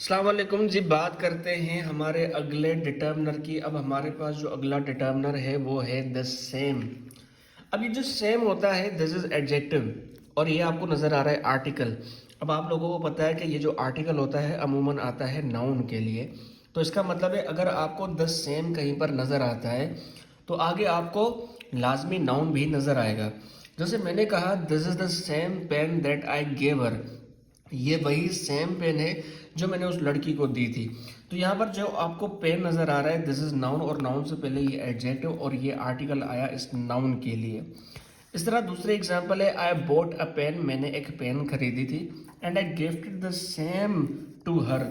अस्सलाम वालेकुम जी। बात करते हैं हमारे अगले डिटर्मिनर की। अब हमारे पास जो अगला डिटर्मिनर है वो है द सेम। अब ये जो सेम होता है दिस इज एडजेक्टिव और ये आपको नज़र आ रहा है आर्टिकल। अब आप लोगों को पता है कि ये जो आर्टिकल होता है अमूमन आता है नाउन के लिए। तो इसका मतलब है अगर आपको द सेम कहीं पर नज़र आता है तो आगे आपको लाजमी नाउन भी नज़र आएगा। जैसे मैंने कहा this is the same pen that I gave her, ये वही सेम पेन है जो मैंने उस लड़की को दी थी। तो यहाँ पर जो आपको पेन नज़र आ रहा है दिस इज़ नाउन और नाउन से पहले ये एडजेक्टिव और ये आर्टिकल आया इस नाउन के लिए। इस तरह दूसरे एग्जांपल है आई बोट अ पेन, मैंने एक पेन खरीदी थी। And I gifted the same to her,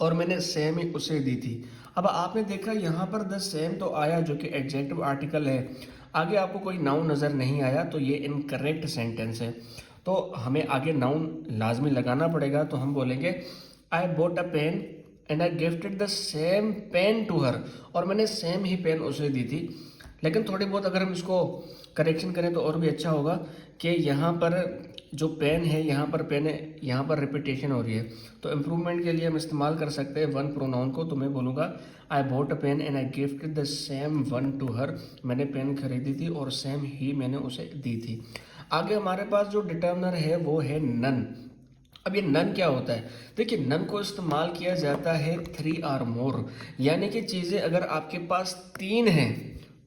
और मैंने सेम ही उसे दी थी। अब आपने देखा यहाँ पर द सेम तो आया जो कि एडजेक्टिव आर्टिकल है, आगे आपको कोई नाउन नज़र नहीं आया तो ये इनकरेक्ट सेंटेंस है। तो हमें आगे नाउन लाजमी लगाना पड़ेगा। तो हम बोलेंगे I bought a pen and I gifted the same pen to her, और मैंने सेम ही पेन उसे दी थी। लेकिन थोड़ी बहुत अगर हम इसको करेक्शन करें तो और भी अच्छा होगा कि यहाँ पर जो पेन है यहाँ पर पेन है, यहाँ पर रिपीटेशन हो रही है। तो इम्प्रूवमेंट के लिए हम इस्तेमाल कर सकते हैं वन प्रोनाउन को। तो मैं बोलूँगा I bought a pen and I gifted the same one to her, मैंने पेन खरीदी थी और सेम ही मैंने उसे दी थी। आगे हमारे पास जो डिटर्मिनर है वो है नन। अब ये नन क्या होता है? देखिए नन को इस्तेमाल किया जाता है थ्री आर मोर, यानी कि चीज़ें अगर आपके पास तीन हैं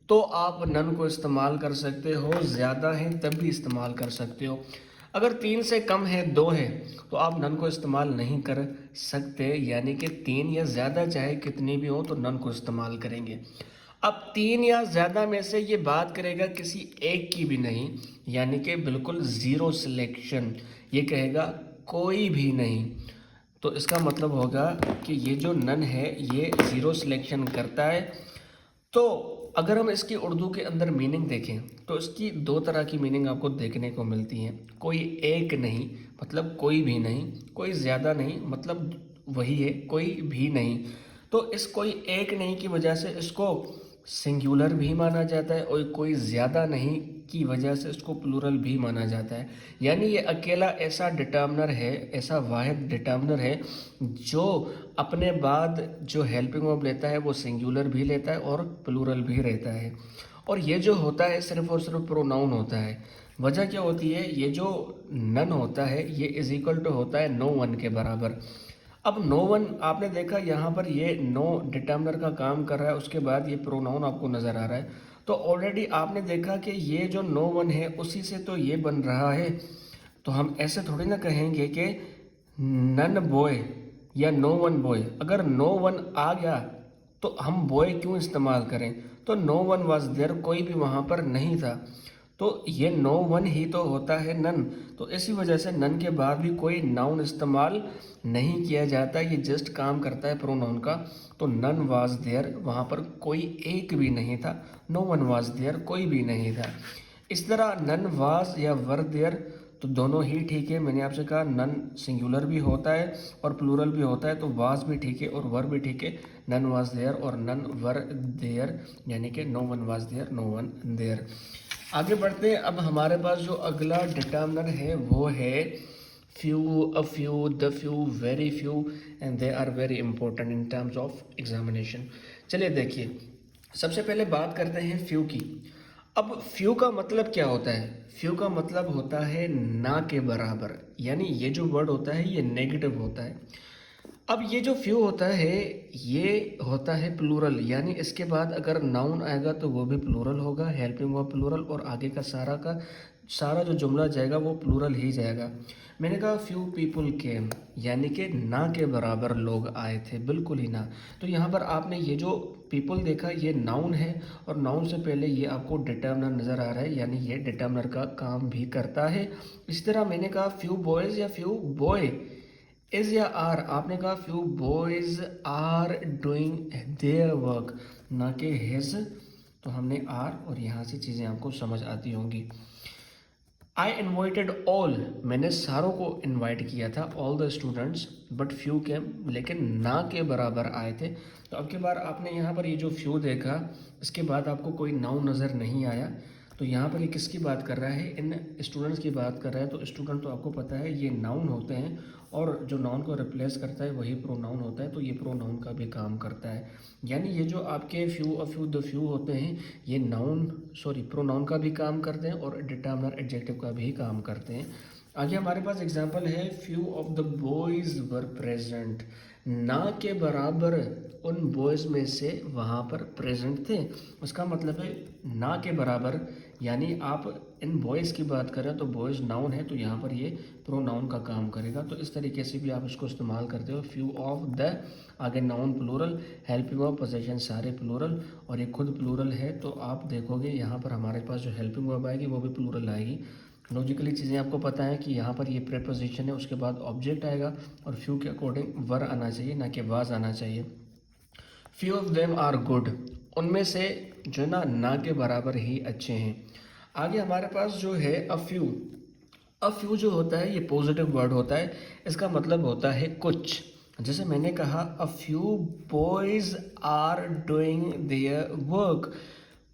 तो आप नन को इस्तेमाल कर सकते हो, ज़्यादा है तब भी इस्तेमाल कर सकते हो। अगर तीन से कम है, दो है, तो आप नन को इस्तेमाल नहीं कर सकते, यानी कि तीन या ज़्यादा चाहे कितनी भी हो तो नन को इस्तेमाल करेंगे। अब तीन या ज़्यादा में से ये बात करेगा किसी एक की भी नहीं, यानी कि बिल्कुल ज़ीरो सिलेक्शन, ये कहेगा कोई भी नहीं। तो इसका मतलब होगा कि ये जो नन है ये ज़ीरो सिलेक्शन करता है। तो अगर हम इसकी उर्दू के अंदर मीनिंग देखें तो इसकी दो तरह की मीनिंग आपको देखने को मिलती है। कोई एक नहीं मतलब कोई भी नहीं, कोई ज़्यादा नहीं मतलब वही है कोई भी नहीं। तो इस कोई एक नहीं की वजह से इसको सिंगुलर भी माना जाता है और कोई ज़्यादा नहीं की वजह से इसको प्लूरल भी माना जाता है। यानी ये अकेला ऐसा डिटर्मिनर है, ऐसा वाहिद डिटर्मिनर है जो अपने बाद जो हेल्पिंग वर्ब लेता है वो सिंगुलर भी लेता है और प्लूरल भी रहता है। और ये जो होता है सिर्फ और सिर्फ प्रोनाउन होता है। वजह क्या होती है? ये जो नन होता है ये इज इक्वल टू होता है नो वन के बराबर। अब नो वन आपने देखा यहाँ पर ये नो डिटर्मिनर का काम कर रहा है, उसके बाद ये प्रोनाउन आपको नज़र आ रहा है। तो ऑलरेडी आपने देखा कि ये जो नो वन है उसी से तो ये बन रहा है। तो हम ऐसे थोड़ी ना कहेंगे कि नन बॉय या नो वन बॉय। अगर नो वन आ गया तो हम बॉय क्यों इस्तेमाल करें? तो नो वन वाज देयर, कोई भी वहाँ पर नहीं था। तो ये नो वन ही तो होता है नन। तो इसी वजह से नन के बाद भी कोई नाउन इस्तेमाल नहीं किया जाता, ये जस्ट काम करता है प्रोनाउन का। तो नन वाज देयर, वहाँ पर कोई एक भी नहीं था। नो वन वाज देयर, कोई भी नहीं था। इस तरह नन वाज या वर देयर तो दोनों ही ठीक है। मैंने आपसे कहा नन सिंगुलर भी होता है और प्लूरल भी होता है, तो वाज भी ठीक है और वर भी ठीक है। नन वाज देयर और नन वर देयर, यानी कि no one was there no one there. आगे बढ़ते हैं। अब हमारे पास जो अगला डिटर्मिनर है वो है few, a few, the few, very few, and they are very important in terms of examination. चलिए देखिए, सबसे पहले बात करते हैं फ्यू की। अब फ्यू का मतलब क्या होता है? फ्यू का मतलब होता है ना के बराबर, यानी ये जो वर्ड होता है ये नेगेटिव होता है। अब ये जो फ्यू होता है ये होता है प्लूरल, यानी इसके बाद अगर नाउन आएगा तो वो भी प्लूरल होगा, हेल्पिंग वर्ब प्लूरल, और आगे का सारा जो जुमला जाएगा वो प्लूरल ही जाएगा। मैंने कहा फ्यू पीपल केम, यानी कि ना के बराबर लोग आए थे, बिल्कुल ही ना। तो यहाँ पर आपने ये जो पीपल देखा ये नाउन है और नाउन से पहले ये आपको डिटर्मिनर नज़र आ रहा है, यानी ये डिटर्मिनर का काम भी करता है। इस तरह मैंने कहा फ्यू बॉयज़ या फ्यू बॉय, इज या आर, आपने कहा few boys are doing their work, ना कि हिज। तो हमने आर और यहाँ से चीज़ें आपको समझ आती होंगी। आई इन्वाइटेड ऑल, मैंने सारों को इनवाइट किया था, all the students, but few came, लेकिन ना के बराबर आए थे। तो अब की बार आपने यहाँ पर ये जो फ्यू देखा इसके बाद आपको कोई नाउन नज़र नहीं आया। तो यहाँ पर ये किसकी बात कर रहा है? इन स्टूडेंट्स की बात कर रहा है। तो स्टूडेंट तो आपको पता है ये नाउन होते हैं और जो नाउन को रिप्लेस करता है वही प्रोनाउन होता है, तो ये प्रोनाउन का भी काम करता है। यानी ये जो आपके few, a few, the few होते हैं, ये प्रोनाउन का भी काम करते हैं और डिटर्मिनर एडजेक्टिव का भी काम करते हैं। आगे हमारे पास एग्जांपल है, few of the boys were present, ना के बराबर उन बॉयज़ में से वहाँ पर प्रेजेंट थे। उसका मतलब है ना के बराबर, यानी आप इन बॉयज़ की बात करें तो बॉयज़ नाउन है, तो यहाँ पर ये प्रोनाउन का काम करेगा। तो इस तरीके से भी आप इसको इस्तेमाल करते हो। फ्यू ऑफ द, आगे noun plural, helping verb, possession सारे प्लूरल, और ये खुद प्लूरल है, तो आप देखोगे यहाँ पर हमारे पास जो हेल्पिंग वर्ब आएगी वो भी प्लूरल आएगी। लॉजिकली चीज़ें आपको पता है कि यहाँ पर ये प्रीपोजिशन है, उसके बाद ऑब्जेक्ट आएगा, और फ्यू के अकॉर्डिंग वर आना चाहिए, ना कि वाज आना चाहिए। Few of them are good, उनमें से जो ना के बराबर ही अच्छे हैं। आगे हमारे पास जो है अ फ्यू जो होता है ये पॉजिटिव वर्ड होता है। इसका मतलब होता है कुछ। जैसे मैंने कहा a few boys are doing their work,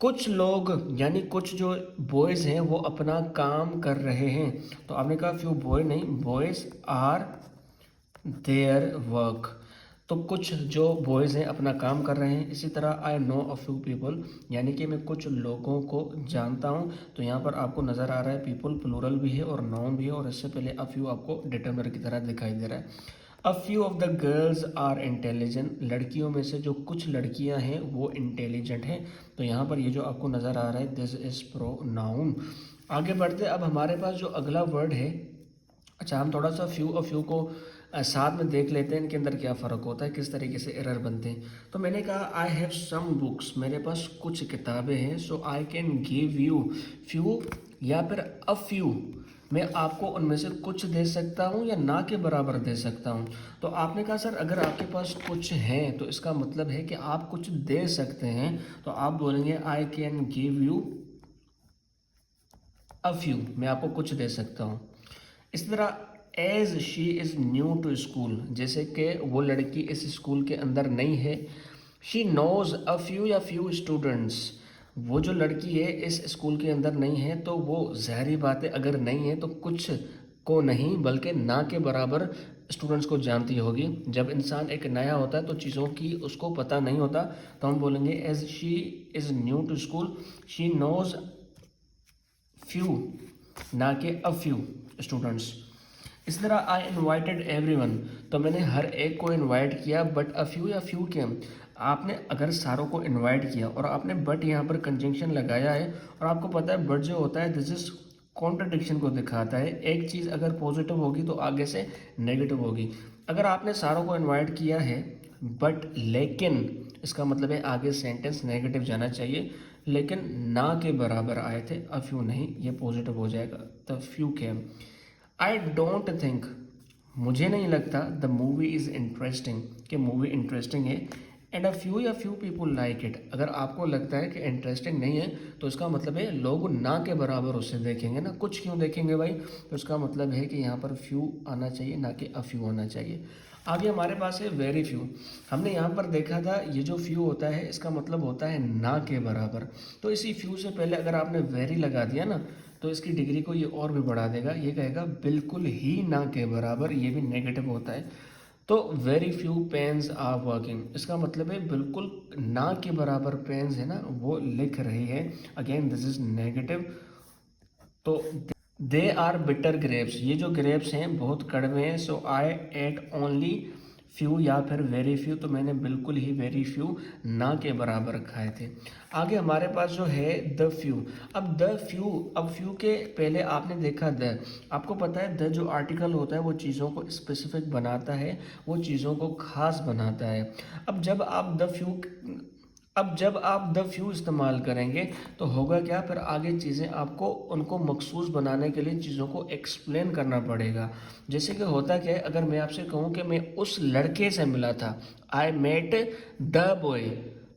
कुछ लोग यानी कुछ जो बॉयज़ हैं वो अपना काम कर रहे हैं। तो आपने कहा फ्यू बॉय नहीं, बॉयज़ आर देयर वर्क, तो कुछ जो बॉयज़ हैं अपना काम कर रहे हैं। इसी तरह आई नो अ फ्यू पीपल, यानी कि मैं कुछ लोगों को जानता हूँ। तो यहाँ पर आपको नज़र आ रहा है पीपल प्लूरल भी है और नाउन भी है, और इससे पहले अ फ्यू आपको डिटर्मिनर की तरह दिखाई दे रहा है। A few of the girls are intelligent, लड़कियों में से जो कुछ लड़कियां हैं वो इंटेलिजेंट हैं। तो यहाँ पर ये जो आपको नज़र आ रहा है दिस इज प्रोनाउन। आगे बढ़ते अब हमारे पास जो अगला वर्ड है, अच्छा हम थोड़ा सा फ्यू और फ्यू को साथ में देख लेते हैं, इनके अंदर क्या फ़र्क होता है, किस तरीके से एरर बनते हैं। तो मैंने कहा आई हैव सम बुक्स, मेरे पास कुछ किताबें हैं, so I can give you few या फिर अ फ्यू, मैं आपको उनमें से कुछ दे सकता हूँ या ना के बराबर दे सकता हूँ। तो आपने कहा सर अगर आपके पास कुछ है तो इसका मतलब है कि आप कुछ दे सकते हैं, तो आप बोलेंगे I can give you a few, मैं आपको कुछ दे सकता हूँ। इस तरह as she is new to school, जैसे कि वो लड़की इस स्कूल के अंदर नहीं है। शी नोज़ अ फ्यू या फ्यू स्टूडेंट्स, वो जो लड़की है इस स्कूल के अंदर नहीं है, तो वो ज़ाहिरी बात है अगर नहीं है तो कुछ को नहीं बल्कि ना के बराबर स्टूडेंट्स को जानती होगी। जब इंसान एक नया होता है तो चीज़ों की उसको पता नहीं होता, तो हम बोलेंगे as she is new to school she knows few, ना कि अ फ्यू स्टूडेंट्स। इस तरह आई इन्वाइटेड एवरीवन, तो मैंने हर एक को इनवाइट किया, बट अ फ्यू या फ्यू के, आपने अगर सारों को इनवाइट किया और आपने बट यहाँ पर कंजंक्शन लगाया है, और आपको पता है बट जो होता है दिस इज कॉन्ट्रडिक्शन को दिखाता है। एक चीज़ अगर पॉजिटिव होगी तो आगे से नेगेटिव होगी। अगर आपने सारों को इनवाइट किया है बट लेकिन, इसका मतलब है आगे सेंटेंस नेगेटिव जाना चाहिए, लेकिन ना के बराबर आए थे, अ फ्यू नहीं, ये पॉजिटिव हो जाएगा। The few came. I don't think, मुझे नहीं लगता, द मूवी इज़ इंटरेस्टिंग, कि मूवी इंटरेस्टिंग है। एंड अ फ्यू या फ्यू पीपल लाइक इट, अगर आपको लगता है कि इंटरेस्टिंग नहीं है तो इसका मतलब है लोग ना के बराबर उसे देखेंगे ना, कुछ क्यों देखेंगे भाई, तो इसका मतलब है कि यहाँ पर फ्यू आना चाहिए ना कि अ फ्यू आना चाहिए। आगे हमारे पास है वेरी फ्यू। हमने यहाँ पर देखा था ये जो फ्यू होता है इसका मतलब होता है ना के बराबर, तो इसी फ्यू से पहले अगर आपने वेरी लगा दिया ना तो इसकी डिग्री को ये और भी बढ़ा देगा, ये कहेगा बिल्कुल ही ना के बराबर, ये भी नेगेटिव होता है। तो very few pens are working, इसका मतलब है बिल्कुल ना के बराबर पेन्स है ना वो लिख रही है, अगेन दिस इज नेगेटिव। तो दे आर बिटर ग्रेप्स, ये जो ग्रेप्स हैं बहुत कड़वे हैं, सो आई एट ओनली फ्यू या फिर वेरी फ्यू, तो मैंने बिल्कुल ही वेरी फ्यू ना के बराबर खाए थे। आगे हमारे पास जो है द फ्यू। अब फ्यू के पहले आपने देखा द, आपको पता है द जो आर्टिकल होता है वो चीज़ों को स्पेसिफिक बनाता है, वो चीज़ों को खास बनाता है। अब जब आप द फ्यू इस्तेमाल करेंगे तो होगा क्या, फिर आगे चीज़ें आपको उनको मखसूस बनाने के लिए चीज़ों को एक्सप्लेन करना पड़ेगा। जैसे कि होता क्या है, अगर मैं आपसे कहूँ कि मैं उस लड़के से मिला था, आई मेट द बॉय,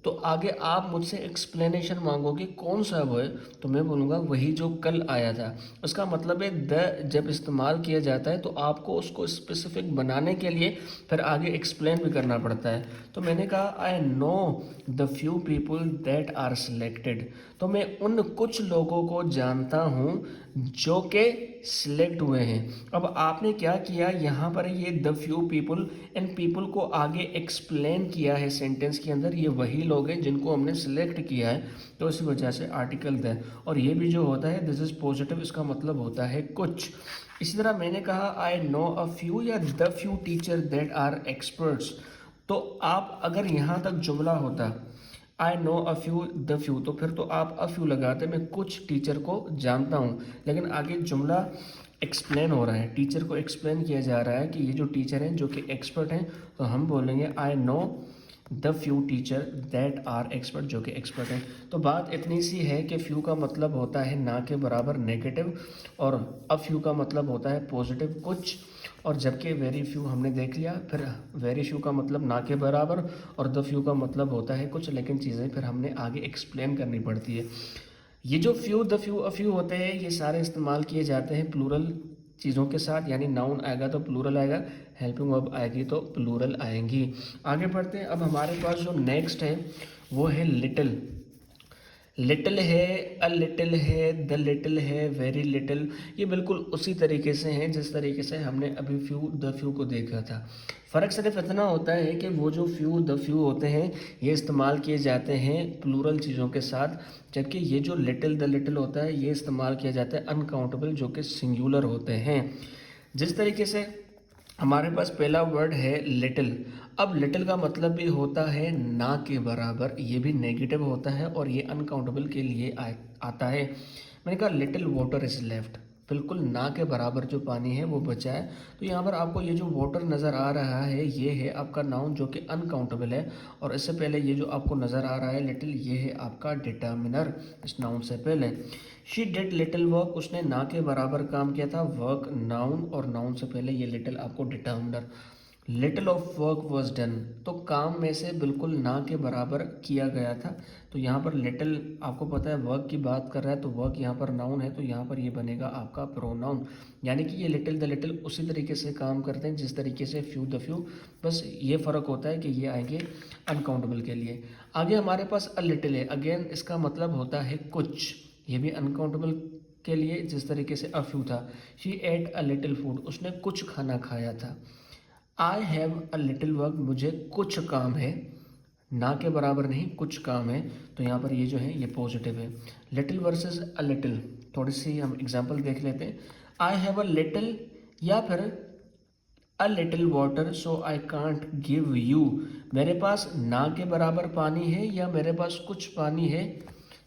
तो आगे आप मुझसे एक्सप्लेनेशन मांगोगे कौन सा बॉय, तो मैं बोलूँगा वही जो कल आया था। उसका मतलब है द जब इस्तेमाल किया जाता है तो आपको उसको स्पेसिफिक बनाने के लिए फिर आगे एक्सप्लेन भी करना पड़ता है। तो मैंने कहा I know the few people that are selected, तो मैं उन कुछ लोगों को जानता हूँ जो कि सिलेक्ट हुए हैं। अब आपने क्या किया, यहाँ पर ये the few people, in people को आगे एक्सप्लेन किया है सेंटेंस के अंदर, ये वही लोग हैं जिनको हमने सिलेक्ट किया है, तो इस वजह से आर्टिकल द। और ये भी जो होता है दिस इज पॉजिटिव, इसका मतलब होता है कुछ। इसी तरह मैंने कहा आई नो अ फ्यू या the few teacher that are experts, तो आप अगर यहाँ तक जुमला होता I know a few the few, तो फिर तो आप अ फ्यू लगाते, मैं कुछ टीचर को जानता हूँ, लेकिन आगे जुमला एक्सप्लेन हो रहा है, टीचर को एक्सप्लेन किया जा रहा है कि ये जो टीचर हैं जो कि एक्सपर्ट हैं, तो हम बोलेंगे I know the few teacher that are expert, जो कि एक्सपर्ट हैं। तो बात इतनी सी है कि फ्यू का मतलब होता है ना के बराबर नेगेटिव, और अ फ्यू का मतलब होता है पॉजिटिव कुछ, और जबकि वेरी फ्यू हमने देख लिया, फिर वेरी फ्यू का मतलब ना के बराबर और द फ्यू का मतलब होता है कुछ, लेकिन चीज़ें फिर हमने आगे एक्सप्लेन करनी पड़ती है। ये जो few the few a few होते हैं, ये सारे इस्तेमाल किए जाते हैं प्लूरल चीज़ों के साथ, यानी नाउन आएगा तो प्लूरल आएगा, हेल्पिंग वर्ब आएगी तो प्लूरल आएंगी। आगे बढ़ते हैं। अब हमारे पास जो नेक्स्ट है वो है लिटिल। लिटिल है, अ लिटिल है, द लिटिल है, वेरी लिटिल, ये बिल्कुल उसी तरीके से हैं जिस तरीके से हमने अभी फ्यू द फ्यू को देखा था। फ़र्क सिर्फ इतना होता है कि वो जो फ्यू द फ्यू होते हैं ये इस्तेमाल किए जाते हैं प्लूरल चीज़ों के साथ, जबकि ये जो लिटिल द लिटिल होता है ये इस्तेमाल किया जाता है अनकाउंटेबल जो कि सिंगुलर होते हैं। जिस तरीके से हमारे पास पहला वर्ड है लिटिल। अब लिटिल का मतलब भी होता है ना के बराबर, ये भी नेगेटिव होता है और ये अनकाउंटेबल के लिए आता है। मैंने कहा लिटिल वाटर इज़ लेफ्ट, बिल्कुल ना के बराबर जो पानी है वो बचा है। तो यहाँ पर आपको ये जो वाटर नज़र आ रहा है ये है आपका नाउन जो कि अनकाउंटेबल है, और इससे पहले ये जो आपको नज़र आ रहा है लिटिल, ये है आपका डिटर्मिनर इस नाउन से पहले। शी डिड लिटिल वर्क, उसने ना के बराबर काम किया था, वर्क नाउन और नाउन से पहले ये लिटिल आपको determiner. Little of work was done, तो काम में से बिल्कुल ना के बराबर किया गया था। तो यहाँ पर लिटिल आपको पता है वर्क की बात कर रहा है, तो वर्क यहाँ पर नाउन है, तो यहाँ पर ये बनेगा आपका प्रोनाउन, यानी कि ये लिटिल द लिटिल उसी तरीके से काम करते हैं जिस तरीके से फ्यू द फ्यू, बस ये फ़र्क होता है कि ये आएंगे अनकाउंटेबल के लिए। आगे हमारे पास अ लिटिल है, अगेन इसका मतलब होता है कुछ, ये भी अनकाउंटेबल के लिए जिस तरीके से अ फ्यू था। She at a little food, उसने कुछ खाना खाया था। I have a little work, मुझे कुछ काम है, ना के बराबर नहीं, कुछ काम है, तो यहाँ पर ये जो है ये पॉजिटिव है। लिटिल वर्सेस अ लिटिल, थोड़ी सी हम एग्जांपल देख लेते हैं। आई हैव अ लिटिल या फिर a little water so I can't give you, मेरे पास ना के बराबर पानी है या मेरे पास कुछ पानी है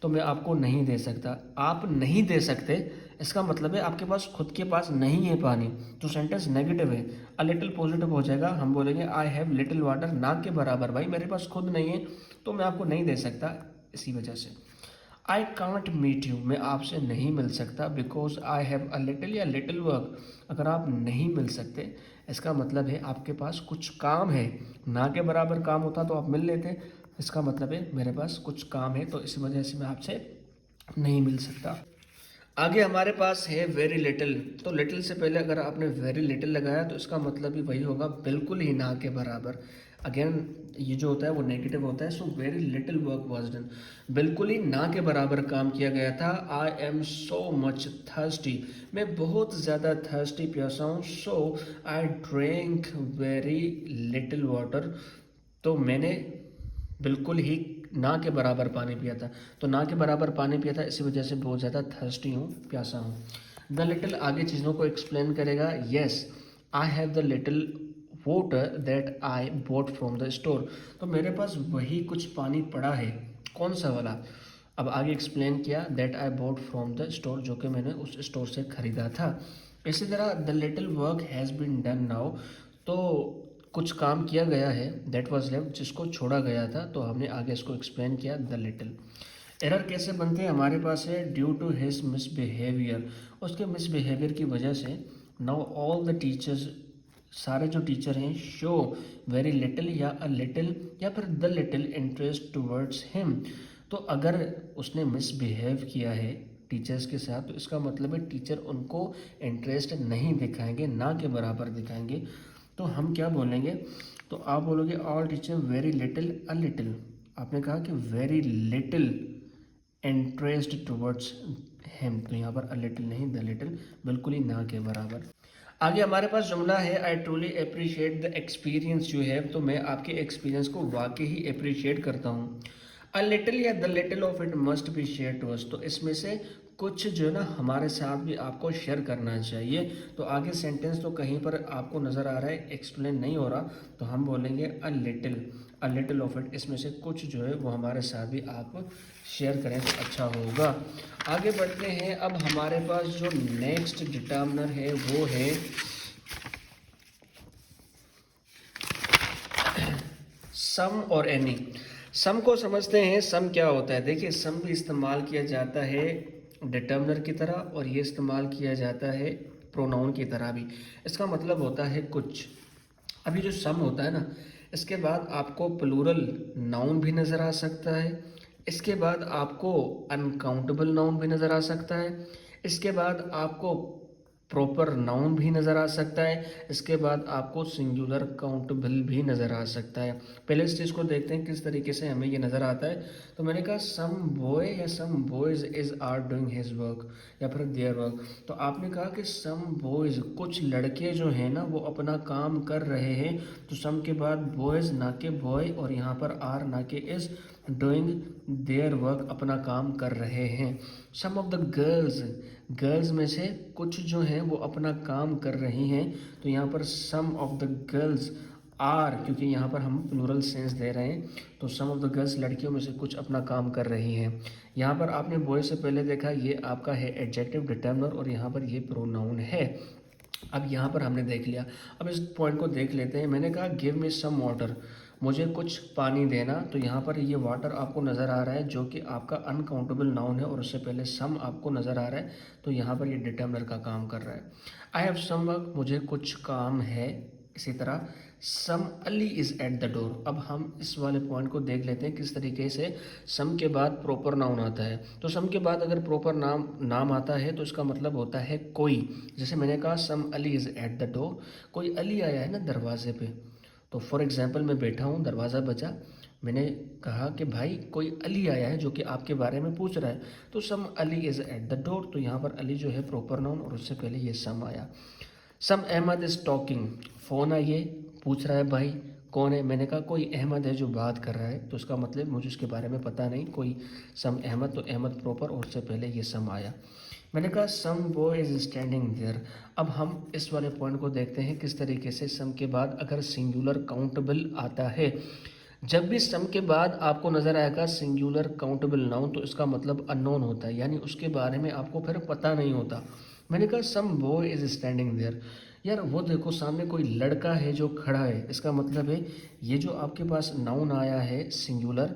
तो मैं आपको नहीं दे सकता। आप नहीं दे सकते इसका मतलब है आपके पास खुद के पास नहीं है पानी, तो सेंटेंस नेगेटिव है। अ लिटिल पॉजिटिव हो जाएगा, हम बोलेंगे आई हैव लिटिल वाटर, ना के बराबर भाई मेरे पास खुद नहीं है तो मैं आपको नहीं दे सकता, इसी वजह से। आई कांट मीट यू, मैं आपसे नहीं मिल सकता, because I have a little या लिटिल वर्क, अगर आप नहीं मिल सकते इसका मतलब है आपके पास कुछ काम है, ना के बराबर काम होता तो आप मिल लेते, इसका मतलब है मेरे पास कुछ काम है तो इस वजह से मैं आपसे नहीं मिल सकता। आगे हमारे पास है वेरी लिटिल, तो लिटिल से पहले अगर आपने वेरी लिटिल लगाया तो इसका मतलब भी वही होगा, बिल्कुल ही ना के बराबर। अगेन ये जो होता है वो नेगेटिव होता है, so very little work was done, बिल्कुल ही ना के बराबर काम किया गया था। I am so much thirsty, मैं बहुत ज़्यादा थर्स्टी प्यासा हूँ, so I drink very little water, तो मैंने बिल्कुल ही ना के बराबर पानी पिया था, तो ना के बराबर पानी पिया था इसी वजह से बहुत ज़्यादा थर्स्टी हूँ, प्यासा हूँ। द लिटिल आगे चीज़ों को एक्सप्लेन करेगा। Yes I have the little water that I bought from the store, तो मेरे पास वही कुछ पानी पड़ा है, कौन सा वाला, अब आगे एक्सप्लेन किया that I bought from the store, जो कि मैंने उस स्टोर से ख़रीदा था। इसी तरह the little work has been done now, तो कुछ काम किया गया है, दैट वाज लेफ्ट जिसको छोड़ा गया था, तो हमने आगे इसको एक्सप्लेन किया द लिटिल। एरर कैसे बनते हैं, हमारे पास है ड्यू टू हिज मिसबिहेवियर, उसके मिसबिहेवियर की वजह से। नाउ ऑल द टीचर्स, सारे जो टीचर हैं, शो वेरी लिटिल या अ लिटिल या फिर the little interest towards him, तो अगर उसने मिसबिहेव किया है टीचर्स के साथ तो इसका मतलब है टीचर उनको इंटरेस्ट नहीं दिखाएंगे, ना के बराबर दिखाएंगे, तो हम क्या बोलेंगे, तो आप बोलोगे all teacher very little a little, आपने कहा कि very little interest towards him, तो यहाँ पर अ लिटिल नहीं, द लिटिल, बिल्कुल ही ना के बराबर। आगे हमारे पास जुमला है I truly appreciate the experience you have, तो मैं आपके एक्सपीरियंस को वाकई ही अप्रिशिएट करता हूँ। अ लिटिल या the little of it must be share to us, तो इसमें से कुछ जो है ना हमारे साथ भी आपको शेयर करना चाहिए। तो आगे सेंटेंस तो कहीं पर आपको नज़र आ रहा है एक्सप्लेन नहीं हो रहा, तो हम बोलेंगे अ लिटिल ऑफ इट, इसमें से कुछ जो है वो हमारे साथ भी आप शेयर करें तो अच्छा होगा। आगे बढ़ते हैं, अब हमारे पास जो नेक्स्ट डिटर्मिनर है वो है सम और एनी। सम को समझते हैं, सम क्या होता है। देखिए सम भी इस्तेमाल किया जाता है डिटर्मिनर की तरह और ये इस्तेमाल किया जाता है प्रोनाउन की तरह भी। इसका मतलब होता है कुछ। अभी जो सम होता है ना, इसके बाद आपको प्लूरल नाउन भी नज़र आ सकता है, इसके बाद आपको अनकाउंटेबल नाउन भी नज़र आ सकता है, इसके बाद आपको प्रॉपर नाउन भी नज़र आ सकता है, इसके बाद आपको सिंगुलर काउंटेबल भी नज़र आ सकता है। पहले इस चीज़ को देखते हैं किस तरीके से हमें ये नज़र आता है। तो मैंने कहा सम बॉय या some boys is are doing his work या फिर देयर वर्क। तो आपने कहा कि सम बॉयज़, कुछ लड़के जो हैं ना वो अपना काम कर रहे हैं, तो सम के बाद बॉयज़ ना के बॉय और यहाँ पर आर ना के इज़ डूइंग देयर वर्क, अपना काम कर रहे हैं। सम ऑफ द गर्ल्स, गर्ल्स में से कुछ जो हैं वो अपना काम कर रही हैं, तो यहाँ पर सम ऑफ द गर्ल्स आर, क्योंकि यहाँ पर हम प्लूरल सेंस दे रहे हैं, तो सम ऑफ द गर्ल्स लड़कियों में से कुछ अपना काम कर रही हैं। यहाँ पर आपने बॉय से पहले देखा ये आपका है एडजेक्टिव डिटर्मिनर और यहाँ पर ये प्रोनाउन है। अब यहाँ पर हमने देख लिया, अब इस पॉइंट को देख लेते हैं। मैंने कहा गिव मी सम वाटर, मुझे कुछ पानी देना, तो यहाँ पर ये वाटर आपको नज़र आ रहा है जो कि आपका अनकाउंटेबल नाउन है और उससे पहले सम आपको नज़र आ रहा है, तो यहाँ पर ये डिटर्मिनर का काम कर रहा है। आई हैव सम वर्क, मुझे कुछ काम है। इसी तरह some Ali is at the door. अब हम इस वाले पॉइंट को देख लेते हैं किस तरीके से सम के बाद प्रॉपर नाउन आता है। तो सम के बाद अगर प्रॉपर नाम आता है तो इसका मतलब होता है कोई। जैसे मैंने कहा some Ali is at the door, कोई अली आया है ना दरवाजे पे। तो फॉर एग्जांपल मैं बैठा हूँ, दरवाज़ा बजा, मैंने कहा कि भाई कोई अली आया है जो कि आपके बारे में पूछ रहा है, तो some Ali is at the door, तो यहाँ पर अली जो है प्रॉपर नाउन और उससे पहले ये सम आया। सम अहमद इज़ टॉकिंग, फ़ोन आइए, पूछ रहा है भाई कौन है, मैंने कहा कोई अहमद है जो बात कर रहा है, तो उसका मतलब मुझे उसके बारे में पता नहीं, कोई सम अहमद, तो अहमद प्रॉपर और उससे पहले ये सम आया। मैंने कहा some boy is standing there. अब हम इस वाले पॉइंट को देखते हैं किस तरीके से सम के बाद अगर सिंगुलर काउंटेबल आता है। जब भी सम के बाद आपको नज़र आएगा सिंगुलर काउंटेबल नाउन, तो इसका मतलब अननोन होता है, यानी उसके बारे में आपको फिर पता नहीं होता। मैंने कहा some boy is standing there, यार वो देखो सामने कोई लड़का है जो खड़ा है, इसका मतलब है ये जो आपके पास नाउन आया है सिंगुलर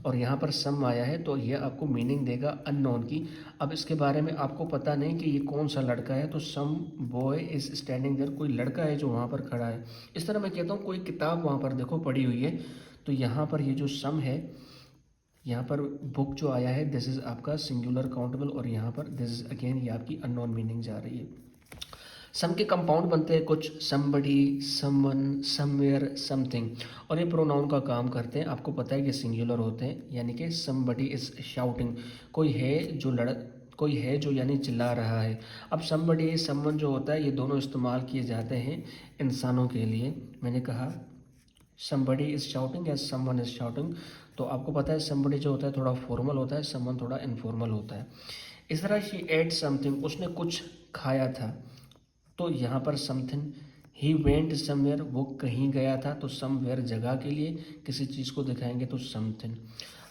और यहाँ पर सम आया है, तो ये आपको मीनिंग देगा अननोन की। अब इसके बारे में आपको पता नहीं कि ये कौन सा लड़का है, तो सम बॉय इज़ स्टैंडिंग देयर, कोई लड़का है जो वहाँ पर खड़ा है। इस तरह मैं कहता हूँ कोई किताब वहाँ पर देखो पड़ी हुई है, तो यहाँ पर ये जो सम है, यहाँ पर बुक जो आया है दिस इज़ आपका सिंगुलर काउंटेबल और यहाँ पर दिस इज़ अगेन ये आपकी अननोन मीनिंग जा रही है। सम के कंपाउंड बनते हैं कुछ, समबडी, समवन, समवेयर, समथिंग, और ये प्रोनाउन का काम करते हैं। आपको पता है कि सिंगुलर होते हैं, यानी कि समबडी इज़ शाउटिंग, कोई है जो यानी चिल्ला रहा है। अब समबडी समवन जो होता है ये दोनों इस्तेमाल किए जाते हैं इंसानों के लिए। मैंने कहा समबडी इज़ शाउटिंग या समवन इज़ शाउटिंग, तो आपको पता है समबडी जो होता है थोड़ा फॉर्मल होता है, समवन थोड़ा इनफॉर्मल होता है। इस तरह शी एट समथिंग, उसने कुछ खाया था, तो यहाँ पर समथिंग। ही वेंट समवेयर, वो कहीं गया था, तो समवेयर जगह के लिए किसी चीज़ को दिखाएंगे तो समथिंग।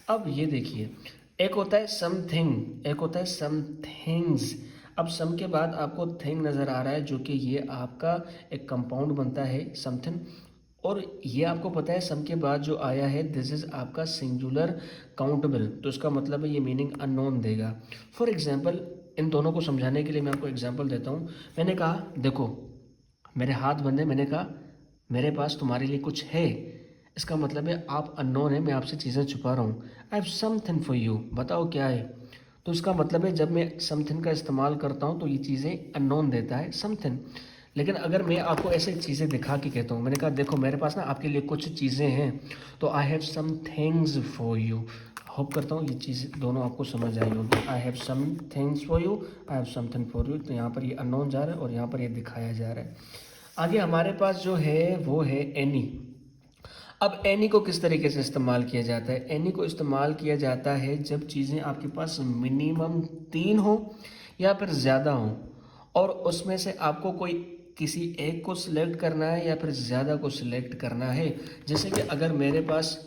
अब ये देखिए, एक होता है समथिंग, एक होता है समथिंग्स। अब सम के बाद आपको थिंग नज़र आ रहा है जो कि ये आपका एक कंपाउंड बनता है समथिंग, और ये आपको पता है सम के बाद जो आया है दिस इज़ आपका सिंगुलर काउंटेबल, तो इसका मतलब है ये मीनिंग अननोन देगा। फॉर एग्जांपल इन दोनों को समझाने के लिए मैं आपको एग्जांपल देता हूँ। मैंने कहा देखो मेरे हाथ बंधे, मैंने कहा मेरे पास तुम्हारे लिए कुछ है, इसका मतलब है आप अननोन है, मैं आपसे चीज़ें छुपा रहा हूँ। आई हैव समथिंग फॉर यू, बताओ क्या है। तो इसका मतलब है जब मैं समथिंग का इस्तेमाल करता हूँ तो ये चीज़ें अननोन देता है समथिंग। लेकिन अगर मैं आपको ऐसे चीज़ें दिखा के कहता हूँ, मैंने कहा देखो मेरे पास ना आपके लिए कुछ चीज़ें हैं, तो I have some things for you, hope करता हूँ ये चीज़ दोनों आपको समझ आई होगी। I have some things for you, I have something for you. तो यहाँ पर ये अननोन जा रहा है और यहाँ पर ये दिखाया जा रहा है। आगे हमारे पास जो है वो है एनी। अब एनी को किस तरीके से इस्तेमाल किया जाता है? एनी को इस्तेमाल किया जाता है जब चीज़ें आपके पास मिनिमम 3 हो या फिर ज़्यादा हो और उसमें से आपको कोई किसी एक को सिलेक्ट करना है या फिर ज़्यादा को सिलेक्ट करना है। जैसे कि अगर मेरे पास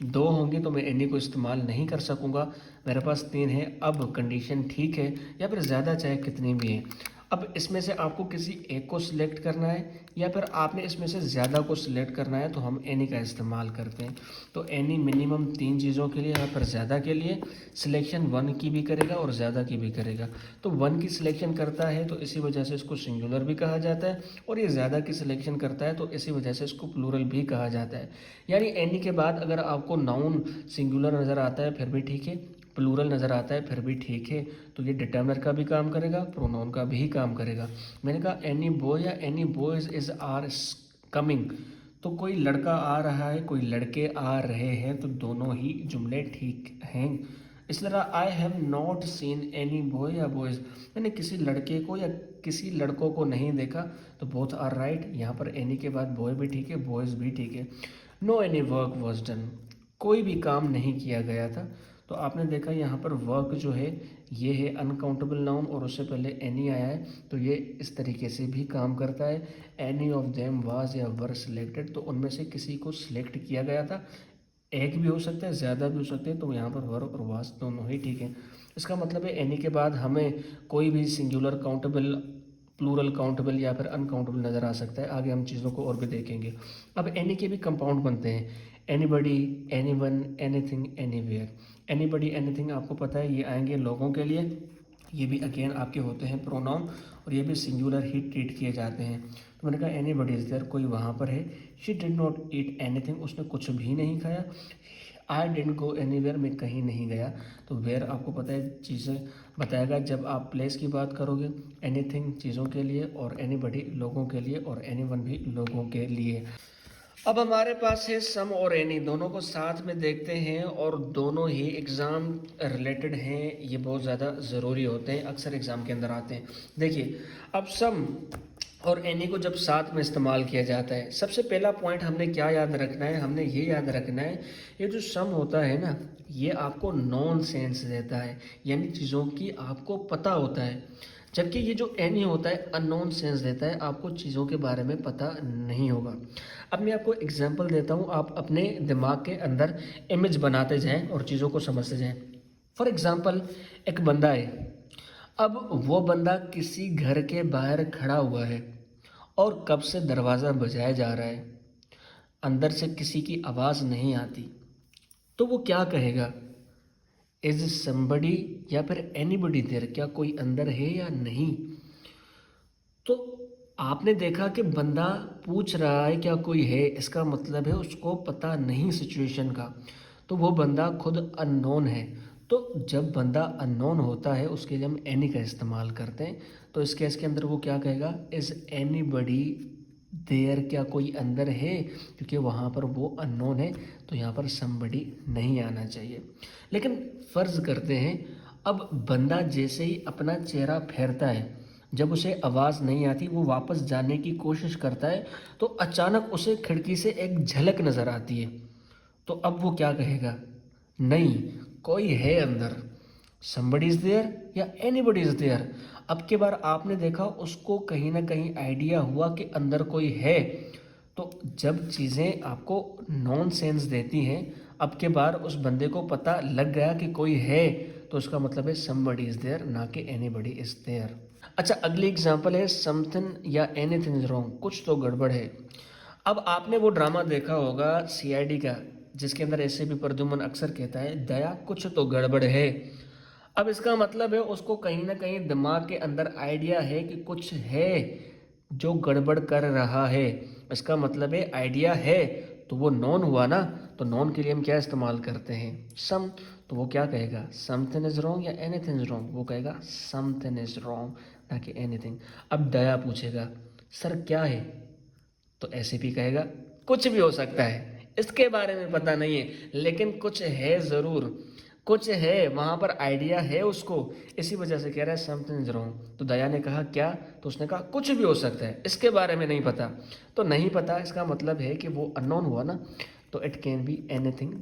2 होंगे तो मैं एनी को इस्तेमाल नहीं कर सकूँगा, मेरे पास 3 है, अब कंडीशन ठीक है, या फिर ज़्यादा चाहे कितनी भी है। अब इसमें से आपको किसी एक को सिलेक्ट करना है या फिर आपने इसमें से ज़्यादा को सिलेक्ट करना है, तो हम एनी का इस्तेमाल करते हैं। तो एनी मिनिमम 3 चीज़ों के लिए या फिर ज़्यादा के लिए सिलेक्शन 1 की भी करेगा और ज़्यादा की भी करेगा। तो 1 की सिलेक्शन करता है तो इसी वजह से इसको सिंगुलर भी कहा जाता है, और ये ज़्यादा की सिलेक्शन करता है तो इसी वजह से इसको प्लूरल भी कहा जाता है। यानी एनी के बाद अगर आपको नाउन सिंगुलर नज़र आता है फिर भी ठीक है, प्लूरल नज़र आता है फिर भी ठीक है, तो ये डिटर्मिनर का भी काम करेगा, प्रोनाउन का भी काम करेगा। मैंने कहा एनी बॉय या any boys is are coming, तो कोई लड़का आ रहा है, कोई लड़के आ रहे हैं, तो दोनों ही जुमले ठीक हैं। इस तरह I have not seen any boy या बॉयज़, मैंने किसी लड़के को या किसी लड़कों को नहीं देखा, तो बोथ आर राइट। यहाँ पर एनी के बाद बॉय भी ठीक है, बॉयज़ भी ठीक है। No any work was done, कोई भी काम नहीं किया गया था। तो आपने देखा यहाँ पर वर्क जो है ये है अनकाउंटेबल नाउन और उससे पहले एनी आया है, तो ये इस तरीके से भी काम करता है। एनी ऑफ देम वाज या वर सिलेक्टेड, तो उनमें से किसी को सिलेक्ट किया गया था, एक भी हो सकता है, ज़्यादा भी हो सकते हैं, तो यहाँ पर वर और वाज दोनों ही ठीक है। इसका मतलब है एनी के बाद हमें कोई भी सिंगुलर काउंटेबल, प्लूरल काउंटेबल या फिर अनकाउंटेबल नज़र आ सकता है। आगे हम चीज़ों को और भी देखेंगे। अब एनी के भी कंपाउंड बनते हैं, anybody, anyone, anything, anywhere. Anybody, anything आपको पता है ये आएंगे लोगों के लिए, ये भी अगेन आपके होते हैं प्रोनाउन और ये भी सिंगुलर ही ट्रीट किए जाते हैं। तो मैंने कहा एनीबडी इज़ देयर, कोई वहाँ पर है। She did not eat anything, उसने कुछ भी नहीं खाया। आई डिडंट गो एनीवेयर, मैं कहीं नहीं गया। तो वेयर आपको पता है चीज़ें बताएगा जब आप प्लेस की बात करोगे। एनीथिंग चीज़ों के लिए और एनीबडी लोगों के लिए और एनीवन भी लोगों के लिए। अब हमारे पास है सम और एनी, दोनों को साथ में देखते हैं और दोनों ही एग्ज़ाम रिलेटेड हैं, ये बहुत ज़्यादा ज़रूरी होते हैं, अक्सर एग्ज़ाम के अंदर आते हैं। देखिए अब सम और एनी को जब साथ में इस्तेमाल किया जाता है, सबसे पहला पॉइंट हमने क्या याद रखना है, हमने ये याद रखना है ये जो सम होता है ना, ये आपको नॉन सेंस देता है, यानी चीज़ों की आपको पता होता है। जबकि ये जो एनी होता है अननोन सेंस देता है, आपको चीज़ों के बारे में पता नहीं होगा। अब मैं आपको एग्जांपल देता हूँ, आप अपने दिमाग के अंदर इमेज बनाते जाएं और चीज़ों को समझते जाएं। फॉर एग्जांपल एक बंदा है, अब वो बंदा किसी घर के बाहर खड़ा हुआ है और कब से दरवाज़ा बजाया जा रहा है, अंदर से किसी की आवाज़ नहीं आती, तो वो क्या कहेगा? इज समबडी या फिर एनीबडी देयर, क्या कोई अंदर है या नहीं? तो आपने देखा कि बंदा पूछ रहा है क्या कोई है, इसका मतलब है उसको पता नहीं सिचुएशन का, तो वो बंदा खुद अननोन है। तो जब बंदा अननोन होता है उसके लिए हम एनी का इस्तेमाल करते हैं। तो इस केस के अंदर वो क्या कहेगा? इज़ एनीबडी देयर, क्या कोई अंदर है, क्योंकि वहाँ पर वो अननोन है, तो यहाँ पर समबडी नहीं आना चाहिए। लेकिन फ़र्ज़ करते हैं अब बंदा जैसे ही अपना चेहरा फेरता है, जब उसे आवाज़ नहीं आती, वो वापस जाने की कोशिश करता है, तो अचानक उसे खिड़की से एक झलक नज़र आती है, तो अब वो क्या कहेगा? नहीं, कोई है अंदर, somebody इज़ देयर या एनीबडी इज़ देयर। अब के बार आपने देखा उसको कहीं ना कहीं आइडिया हुआ कि अंदर कोई है। तो जब चीज़ें आपको नॉन सेंस देती हैं, अब के बार उस बंदे को पता लग गया कि कोई है, तो उसका मतलब है somebody इज़ देयर, ना कि एनीबडी इज़ देयर। अच्छा, अगली एग्जांपल है समथिंग या एनीथिंग इज रॉन्ग, कुछ तो गड़बड़ है। अब आपने वो ड्रामा देखा होगा सीआईडी का, जिसके अंदर ऐसे भी प्रद्युमन अक्सर कहता है दया कुछ तो गड़बड़ है। अब इसका मतलब है उसको कहीं ना कहीं दिमाग के अंदर आइडिया है कि कुछ है जो गड़बड़ कर रहा है। इसका मतलब है आइडिया है, तो वो नॉन हुआ ना, तो नॉन के लिए हम क्या इस्तेमाल करते हैं? सम। तो वो क्या कहेगा? समथिंग इज रॉन्ग या एनीथिंग इज रॉन्ग? वो कहेगा समथिंग इज रॉन्ग, ना कि एनीथिंग। अब दया पूछेगा सर क्या है, तो ऐसे भी कहेगा कुछ भी हो सकता है, इसके बारे में पता नहीं है, लेकिन कुछ है ज़रूर, कुछ है वहाँ पर, आइडिया है उसको, इसी वजह से कह रहा है समथिंग इज रॉन्ग। तो दया ने कहा क्या? तो उसने कहा कुछ भी हो सकता है, इसके बारे में नहीं पता। तो नहीं पता इसका मतलब है कि वो अननोन हुआ ना, तो इट कैन बी एनीथिंग,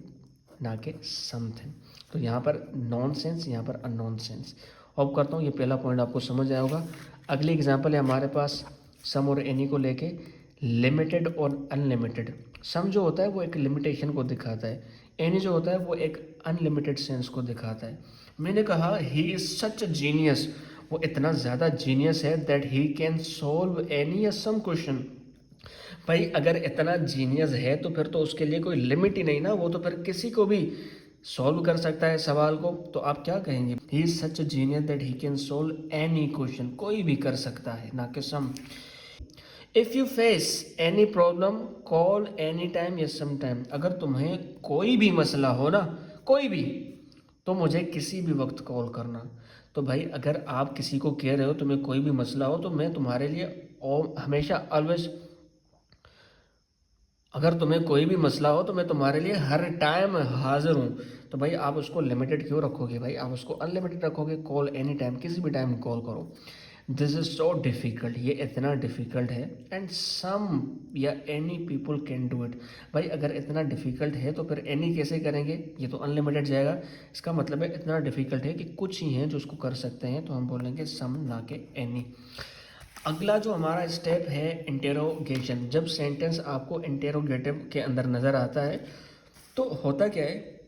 ना कि समथिंग। तो यहाँ पर नॉन सेंस, यहाँ पर अननोन सेंस। होप करता हूँ ये पहला पॉइंट आपको समझ आया होगा। अगली एग्जाम्पल है हमारे पास सम और एनी को लेके, लिमिटेड और अनलिमिटेड। सम जो होता है वो एक लिमिटेशन को दिखाता है, एनी जो होता है वो एक अनलिमिटेड सेंस को दिखाता है। मैंने कहा ही इज सच अ जीनियस, वो इतना ज़्यादा जीनियस है that he can solve any या सम क्वेश्चन। भाई अगर इतना जीनियस है तो फिर तो उसके लिए कोई लिमिट ही नहीं ना, वो तो फिर किसी को भी सॉल्व कर सकता है सवाल को। तो आप क्या कहेंगे? He is such a genius that he can solve any question, कोई भी कर सकता है, ना कि some. If you face any problem call any time या सम टाइम। अगर तुम्हें कोई भी मसला हो ना, कोई भी, तो मुझे किसी भी वक्त कॉल करना। तो भाई अगर आप किसी को कह रहे हो तुम्हें कोई भी मसला हो, तो मैं तुम्हारे लिए हमेशा ऑलवेज, अगर तुम्हें कोई भी मसला हो तो मैं तुम्हारे लिए हर टाइम हाजिर हूँ। तो भाई आप उसको लिमिटेड क्यों रखोगे? भाई आप उसको अनलिमिटेड रखोगे, कॉल एनी टाइम, किसी भी टाइम कॉल करो। दिस इज सो डिफ़िकल्ट, ये इतना डिफ़िकल्ट है, एंड सम या any people can do it. भाई अगर इतना डिफ़िकल्ट है तो फिर एनी कैसे करेंगे? ये तो अनलिमिटेड जाएगा। इसका मतलब है इतना डिफ़िकल्ट है कि कुछ ही हैं जो उसको कर सकते हैं, तो हम बोलेंगे सम, ना कि एनी। अगला जो हमारा स्टेप है इंटेरोगेशन। जब सेंटेंस आपको इंटेरोगेटिव के अंदर नज़र आता है तो होता क्या है,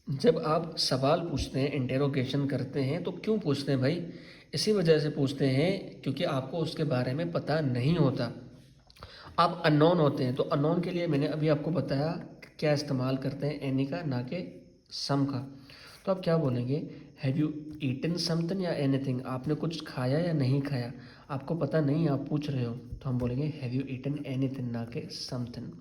जब आप सवाल पूछते हैं, इंटेरोगेशन करते हैं, तो क्यों पूछते हैं भाई? इसी वजह से पूछते हैं क्योंकि आपको उसके बारे में पता नहीं होता, आप अननोन होते हैं। तो अननोन के लिए मैंने अभी आपको बताया क्या इस्तेमाल करते हैं, एनी का, ना कि सम का। तो आप क्या बोलेंगे? हैव यू ईटन समथिंग या एनीथिंग, आपने कुछ खाया या नहीं खाया? आपको पता नहीं, आप पूछ रहे हो, तो हम बोलेंगे हैव यू ईटन एनीथिंग, ना कि something.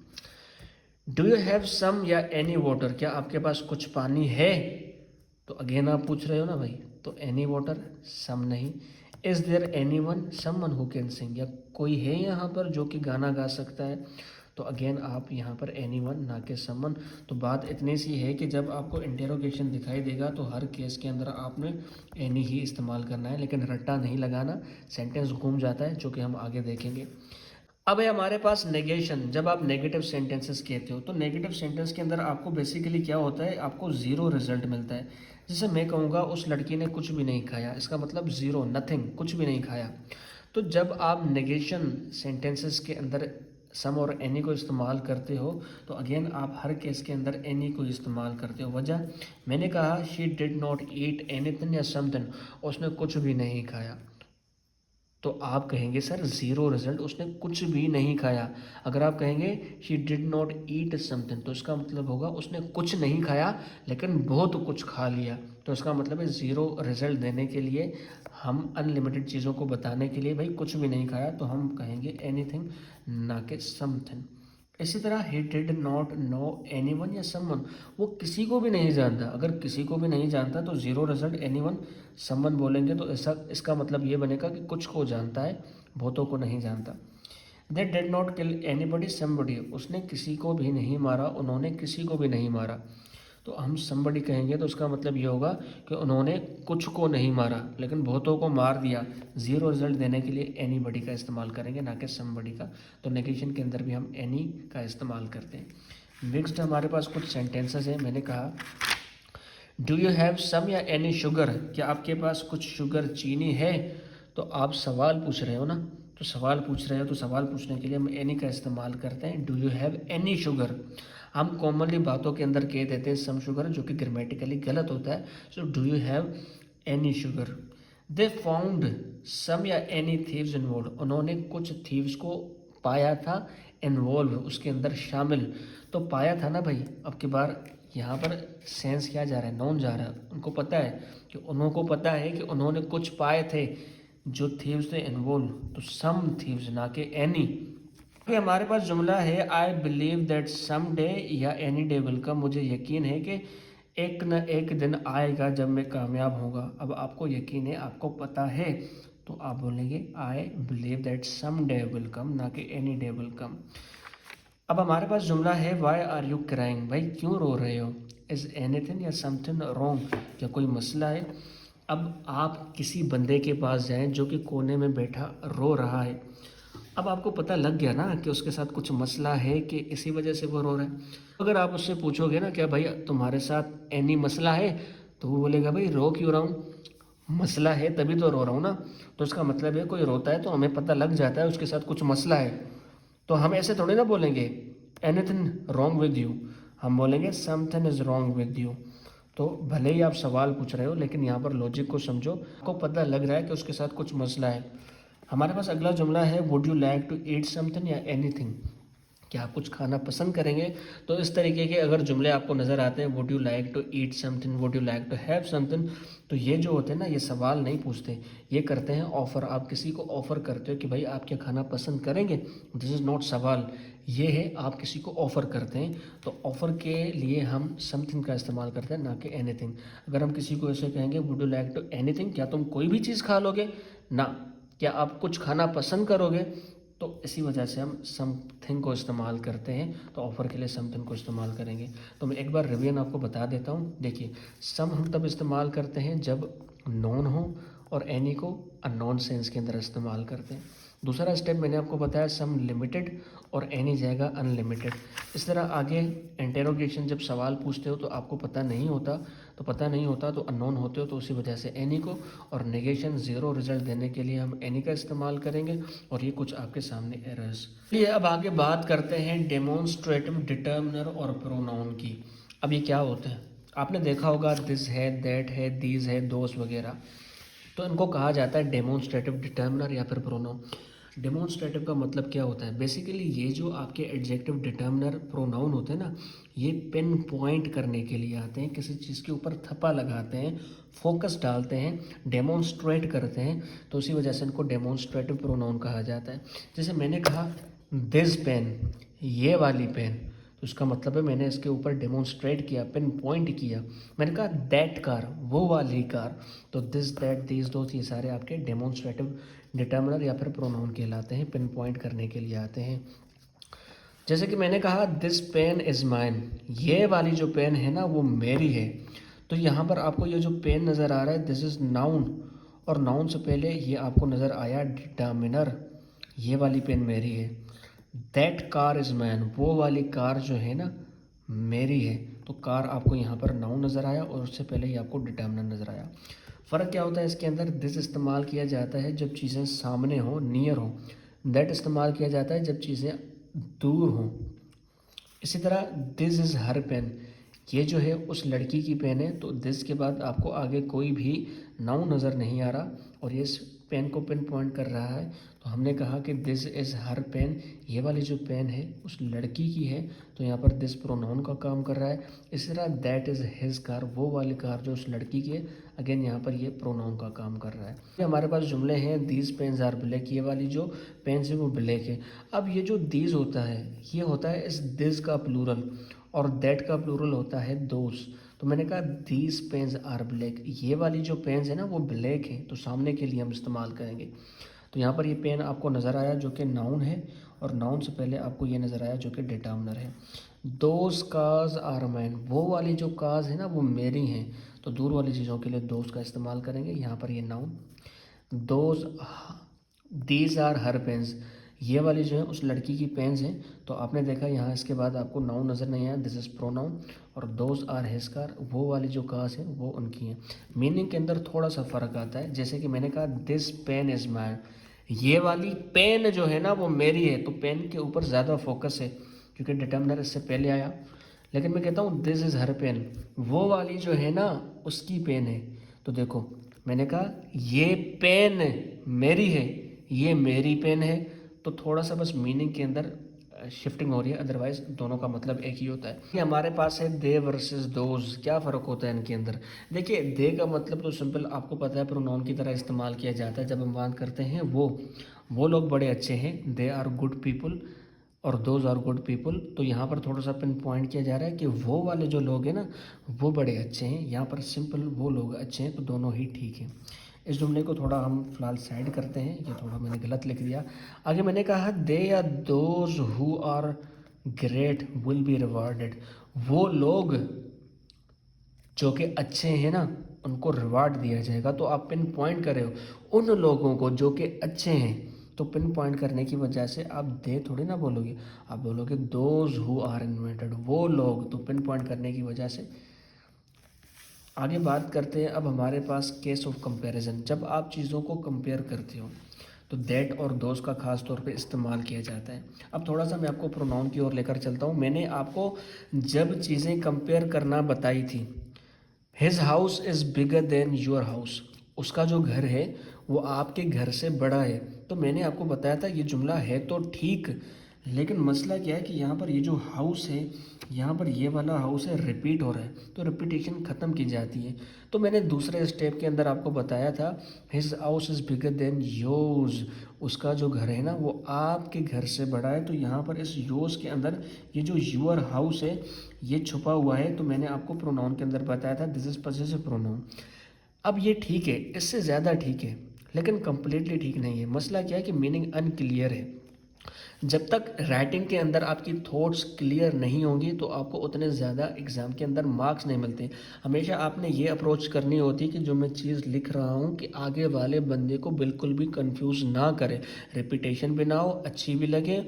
Do you have some या एनी वाटर, क्या आपके पास कुछ पानी है? तो अगेन आप पूछ रहे हो ना भाई, तो एनी वाटर, सम नहीं। Is there any one, someone who can sing, या कोई है यहाँ पर जो कि गाना गा सकता है? तो अगेन आप यहाँ पर एनी वन, ना कि समवन। तो बात इतनी सी है कि जब आपको इंटेरोगेशन दिखाई देगा तो हर केस के अंदर आपने एनी ही इस्तेमाल करना है, लेकिन रट्टा नहीं लगाना, सेंटेंस घूम जाता है, जो कि हम आगे देखेंगे। अब है हमारे पास नेगेशन। जब आप नेगेटिव सेंटेंसेस कहते हो तो नेगेटिव सेंटेंस के अंदर आपको बेसिकली क्या होता है, आपको ज़ीरो रिजल्ट मिलता है। जैसे मैं कहूँगा उस लड़की ने कुछ भी नहीं खाया, इसका मतलब ज़ीरो, नथिंग, कुछ भी नहीं खाया। तो जब आप नेगेशन सेंटेंसेस के अंदर सम और एनी को इस्तेमाल करते हो तो अगेन आप हर केस के अंदर एनी को इस्तेमाल करते हो। वजह, मैंने कहा she did not eat anything या समथिंग, उसने कुछ भी नहीं खाया, तो आप कहेंगे सर ज़ीरो रिजल्ट, उसने कुछ भी नहीं खाया। अगर आप कहेंगे she did not eat something, तो इसका मतलब होगा उसने कुछ नहीं खाया लेकिन बहुत कुछ खा लिया। तो इसका मतलब है ज़ीरो रिजल्ट देने के लिए, हम अनलिमिटेड चीज़ों को बताने के लिए, भाई कुछ भी नहीं खाया तो हम कहेंगे एनीथिंग, ना कि समथिंग। इसी तरह he did not know anyone या समवन, वो किसी को भी नहीं जानता। अगर किसी को भी नहीं जानता तो ज़ीरो रिजल्ट, एनीवन, समवन बोलेंगे तो ऐसा, इसका मतलब ये बनेगा कि कुछ को जानता है, बहुतों को नहीं जानता। They did not kill anybody somebody, उसने किसी को भी नहीं मारा, उन्होंने किसी को भी नहीं मारा। तो हम समबडी कहेंगे तो उसका मतलब ये होगा कि उन्होंने कुछ को नहीं मारा लेकिन बहुतों को मार दिया। ज़ीरो रिजल्ट देने के लिए एनीबडी का इस्तेमाल करेंगे, ना कि समबडी का। तो नेगेशन के अंदर भी हम एनी का इस्तेमाल करते हैं। नेक्स्ट हमारे पास कुछ सेंटेंसेस हैं। मैंने कहा डू यू हैव सम या एनी शुगर, क्या आपके पास कुछ शुगर, चीनी है? तो आप सवाल पूछ रहे हो ना, तो सवाल पूछ रहे हो तो सवाल पूछने के लिए हम एनी का इस्तेमाल करते हैं। Do you have any sugar, हम कॉमनली बातों के अंदर कह देते हैं सम शुगर, जो कि ग्रामेटिकली गलत होता है। So do you have any sugar. They found some या एनी थीव्स इन्वॉल्व, उन्होंने कुछ थीव्स को पाया था, इन्वॉल्व उसके अंदर शामिल। तो पाया था ना भाई, अब की बार यहाँ पर सेंस क्या जा रहा है, नॉन जा रहा है। उनको पता है कि, उनको पता है कि उन्होंने कुछ पाए थे जो थीव्स थे इन्वॉल्व, तो सम थीव्स, ना कि एनी। फिर हमारे पास जुमला है I believe that some day या एनी डे विल कम, मुझे यकीन है कि एक न एक दिन आएगा जब मैं कामयाब होगा। अब आपको यकीन है, आपको पता है, तो आप बोलेंगे I believe that some day will come, ना कि एनी डे विल कम। अब हमारे पास जुमला है वाई आर यू क्राइंग, भाई क्यों रो रहे हो। इज़ एनीथिंग या समथिंग रॉन्ग, क्या कोई मसला है। अब आप किसी बंदे के पास जाएं जो कि कोने में बैठा रो रहा है, अब आपको पता लग गया ना कि उसके साथ कुछ मसला है कि इसी वजह से वो रो रहा है। अगर आप उससे पूछोगे ना क्या भाई तुम्हारे साथ एनी मसला है, तो वो बोलेगा भाई रो क्यों रहा हूँ, मसला है तभी तो रो रहा हूँ ना। तो इसका मतलब है कोई रोता है तो हमें पता लग जाता है उसके साथ कुछ मसला है। तो हम ऐसे थोड़ी ना बोलेंगे एनीथिंग रॉन्ग विद यू, हम बोलेंगे something is wrong with you. तो भले ही आप सवाल पूछ रहे हो लेकिन यहाँ पर लॉजिक को समझो, आपको पता लग रहा है कि उसके साथ कुछ मसला है। हमारे पास अगला जुमला है would you like to eat something या एनीथिंग, क्या आप कुछ खाना पसंद करेंगे। तो इस तरीके के अगर जुमले आपको नज़र आते हैं would you like to eat something, would you like to have something, तो ये जो होते हैं ना ये सवाल नहीं पूछते, ये करते हैं ऑफ़र। आप किसी को ऑफ़र करते हो कि भाई आप क्या खाना पसंद करेंगे, दिस इज़ नॉट सवाल, ये है आप किसी को ऑफ़र करते हैं। तो ऑफ़र के लिए हम समथिंग का इस्तेमाल करते हैं ना कि एनीथिंग। अगर हम किसी को ऐसे कहेंगे would you like to anything, क्या तुम कोई भी चीज़ खा लोगे ना, क्या आप कुछ खाना पसंद करोगे, तो इसी वजह से हम समथिंग को इस्तेमाल करते हैं। तो ऑफ़र के लिए समथिंग को इस्तेमाल करेंगे। तो मैं एक बार रिवीजन आपको बता देता हूँ। देखिए सम हम तब इस्तेमाल करते हैं जब नॉन हो, और एनी को अननोन सेंस के अंदर इस्तेमाल करते हैं। दूसरा स्टेप मैंने आपको बताया सम लिमिटेड और एनी जाएगा अनलिमिटेड। इस तरह आगे इंटेरोगेशन जब सवाल पूछते हो तो आपको पता नहीं होता, तो अननोन होते हो तो उसी वजह से एनी को, और नेगेशन ज़ीरो रिजल्ट देने के लिए हम एनी का इस्तेमाल करेंगे। और ये कुछ आपके सामने एरर्स। चलिए अब आगे बात करते हैं डेमोन्स्ट्रेटिव डिटर्मिनर और प्रोनाउन की। अब ये क्या होते हैं, आपने देखा होगा दिस है, दैट है, दीज है, दोस वगैरह, तो इनको कहा जाता है डेमोन्स्ट्रेटिव डिटर्मिनर या फिर प्रोनाउन। डेमोन्स्ट्रेटिव का मतलब क्या होता है, बेसिकली ये जो आपके एडजेक्टिव डिटर्मिनर प्रोनाउन होते हैं ना, ये पिन पॉइंट करने के लिए आते हैं, किसी चीज़ के ऊपर थप्पा लगाते हैं, फोकस डालते हैं, डेमोन्स्ट्रेट करते हैं, तो उसी वजह से इनको डेमोन्स्ट्रेटिव प्रोनाउन कहा जाता है। जैसे मैंने कहा दिस पेन, ये वाली पेन, तो इसका मतलब है मैंने इसके ऊपर डेमोन्स्ट्रेट किया, पिन पॉइंट किया। मैंने कहा दैट कार, वो वाली कार, तो दिस दैट दीज दोस्त ये सारे आपके डेमोन्स्ट्रेटिव डिटर्मिनर या फिर प्रोनाउन कहलाते हैं, पिन पॉइंट करने के लिए आते हैं। जैसे कि मैंने कहा दिस पेन इज़ माइन, ये वाली जो पेन है ना वो मेरी है। तो यहाँ पर आपको ये जो पेन नज़र आ रहा है दिस इज़ नाउन, और नाउन से पहले ये आपको नज़र आया डिटर्मिनर, ये वाली पेन मेरी है। दैट कार इज़ मैन, वो वाली कार जो है ना मेरी है। तो कार आपको यहाँ पर नाउन नज़र आया और उससे पहले ही आपको डिटर्मिनर नज़र आया। फ़र्क क्या होता है इसके अंदर, दिस इस्तेमाल किया जाता है जब चीज़ें सामने हो, नियर हो। दैट इस्तेमाल किया जाता है जब चीज़ें दूर हों। इसी तरह दिस इज़ हर पेन, ये जो है उस लड़की की पेन है। तो दिस के बाद आपको आगे कोई भी नाउन नज़र नहीं आ रहा और ये इस पेन को पिन पॉइंट कर रहा है। तो हमने कहा कि दिस इज़ हर पेन, ये वाली जो पेन है उस लड़की की है, तो यहाँ पर दिस प्रोनाउन का काम कर रहा है। इसी तरह दैट इज़ हिज कार, वो वाली कार जो उस लड़की की है, अगेन यहाँ पर ये प्रोनाउन का काम कर रहा है। ये हमारे पास जुमले हैं दीज पेन्स आर ब्लैक, ये वाली जो पेन्स है वो ब्लैक है। अब ये जो दीज होता है ये होता है इस दिस का प्लूरल, और दैट का प्लूरल होता है दोस। तो मैंने कहा दीज पेन्स आर ब्लैक, ये वाली जो पेन्स है ना वो ब्लैक है, तो सामने के लिए हम इस्तेमाल करेंगे। तो यहाँ पर ये पेन आपको नज़र आया जो कि नाउन है, और नाउन से पहले आपको ये नज़र आया जो कि डिटर्मिनर है। दोज कार्स आर माइन, वो वाली जो कार्स है ना वो मेरी हैं, तो दूर वाली चीज़ों के लिए दोज का इस्तेमाल करेंगे। यहाँ पर ये noun. Those, these are her pens, ये वाली जो है उस लड़की की पेन्स हैं। तो आपने देखा यहाँ इसके बाद आपको नाउन नज़र नहीं आया, दिस इज़ प्रोनाउन। और दोज आर हिज कार, वो वाली जो कार्स हैं वो उनकी हैं। मीनिंग के अंदर थोड़ा सा फ़र्क आता है। जैसे कि मैंने कहा दिस पेन इज़ माइन, ये वाली पेन जो है ना वो मेरी है, तो पेन के ऊपर ज़्यादा फोकस है क्योंकि डिटर्मिनर इससे पहले आया। लेकिन मैं कहता हूँ दिस इज़ हर पेन, वो वाली जो है ना उसकी पेन है। तो देखो मैंने कहा ये पेन मेरी है, ये मेरी पेन है, तो थोड़ा सा बस मीनिंग के अंदर शिफ्टिंग हो रही है, अदरवाइज दोनों का मतलब एक ही होता है। ये हमारे पास है दे वर्सेस दोज, क्या फ़र्क होता है इनके अंदर। देखिए दे का मतलब तो सिंपल आपको पता है प्रोनाउन की तरह इस्तेमाल किया जाता है जब हम बात करते हैं वो लोग बड़े अच्छे हैं, दे आर गुड पीपल, और दोज आर गुड पीपल। तो यहाँ पर थोड़ा सा पिन पॉइंट किया जा रहा है कि वो वाले जो लोग हैं ना वो बड़े अच्छे हैं, यहाँ पर सिंपल वो लोग अच्छे हैं, तो दोनों ही ठीक हैं। इस जुमले को थोड़ा हम फिलहाल साइड करते हैं, ये थोड़ा मैंने गलत लिख दिया। आगे मैंने कहा दे या those who are great will be rewarded. वो लोग जो कि अच्छे हैं ना, उनको रिवार्ड दिया जाएगा। तो आप पिन पॉइंट कर रहे हो उन लोगों को जो कि अच्छे हैं। तो पिन पॉइंट करने की वजह से आप दे थोड़ी ना बोलोगे, आप बोलोगे दोज हु आर इन्वेंटेड, वो लोग। तो पिन पॉइंट करने की वजह से आगे बात करते हैं। अब हमारे पास केस ऑफ कंपैरिजन। जब आप चीज़ों को कंपेयर करते हो तो दैट और दोज का खास तौर पे इस्तेमाल किया जाता है। अब थोड़ा सा मैं आपको प्रोनाउन की ओर लेकर चलता हूँ। मैंने आपको जब चीज़ें कंपेयर करना बताई थी, his house is bigger than your house, उसका जो घर है वो आपके घर से बड़ा है। तो मैंने आपको बताया था ये जुमला है तो ठीक, लेकिन मसला क्या है कि यहाँ पर ये जो हाउस है, यहाँ पर ये वाला हाउस है रिपीट हो रहा है, तो रिपीटेशन ख़त्म की जाती है। तो मैंने दूसरे स्टेप के अंदर आपको बताया था his house is bigger than yours, उसका जो घर है ना वो आपके घर से बड़ा है। तो यहाँ पर इस योर्स के अंदर ये जो यूर हाउस है ये छुपा हुआ है। तो मैंने आपको प्रोनाउन के अंदर बताया था दिस इज पॉसेसिव प्रोनाउन। अब ये ठीक है, इससे ज़्यादा ठीक है, लेकिन कंप्लीटली ठीक नहीं है। मसला क्या है कि मीनिंग अनक्लियर है। जब तक राइटिंग के अंदर आपकी थॉट्स क्लियर नहीं होंगी तो आपको उतने ज़्यादा एग्ज़ाम के अंदर मार्क्स नहीं मिलते। हमेशा आपने ये अप्रोच करनी होती है कि जो मैं चीज़ लिख रहा हूँ कि आगे वाले बंदे को बिल्कुल भी कंफ्यूज ना करे, रिपीटेशन भी ना हो, अच्छी भी लगे।